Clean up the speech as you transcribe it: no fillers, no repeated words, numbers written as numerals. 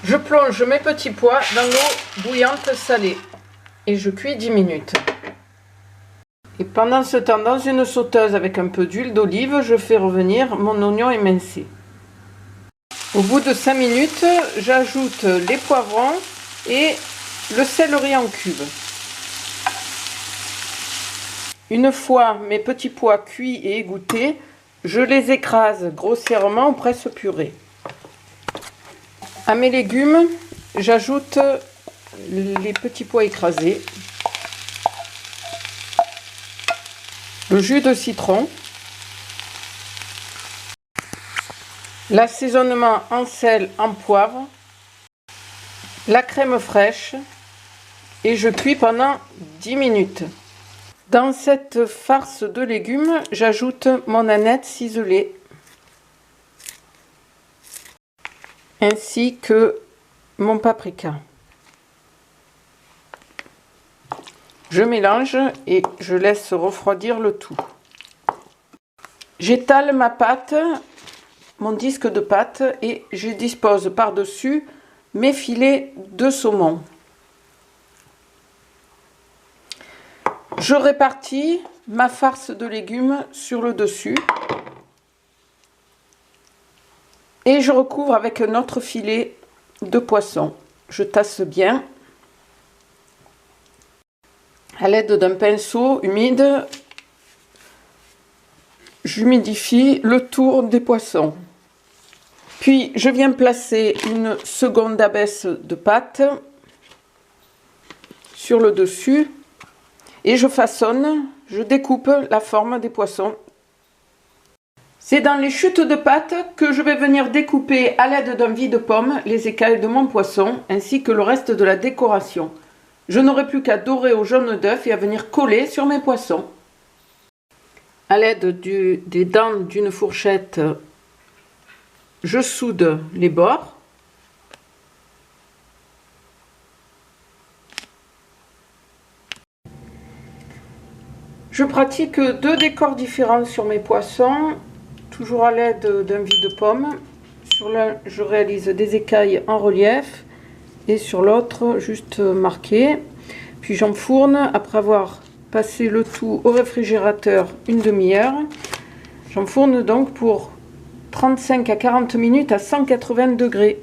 Je plonge mes petits pois dans l'eau bouillante salée et je cuis 10 minutes. Et pendant ce temps, dans une sauteuse avec un peu d'huile d'olive, je fais revenir mon oignon émincé. Au bout de 5 minutes, j'ajoute les poivrons et le céleri en cubes. Une fois mes petits pois cuits et égouttés, je les écrase grossièrement au presse-purée. À mes légumes, j'ajoute les petits pois écrasés, le jus de citron, l'assaisonnement en sel, en poivre, la crème fraîche et je cuis pendant 10 minutes. Dans cette farce de légumes, j'ajoute mon aneth ciselée ainsi que mon paprika. Je mélange et je laisse refroidir le tout. J'étale ma pâte, mon disque de pâte, et je dispose par-dessus mes filets de saumon. Je répartis ma farce de légumes sur le dessus et je recouvre avec un autre filet de poisson. Je tasse bien. À l'aide d'un pinceau humide, j'humidifie le tour des poissons. Puis je viens placer une seconde abaisse de pâte sur le dessus et je façonne, je découpe la forme des poissons. C'est dans les chutes de pâte que je vais venir découper à l'aide d'un vide-pomme les écailles de mon poisson ainsi que le reste de la décoration. Je n'aurai plus qu'à dorer au jaune d'œuf et à venir coller sur mes poissons. À l'aide des dents d'une fourchette, je soude les bords. Je pratique 2 décors différents sur mes poissons, toujours à l'aide d'un vide-pomme. Sur l'un, je réalise des écailles en relief et sur l'autre, juste marqué. Puis j'enfourne après avoir passé le tout au réfrigérateur une demi-heure. J'enfourne donc pour 35 à 40 minutes à 180 degrés.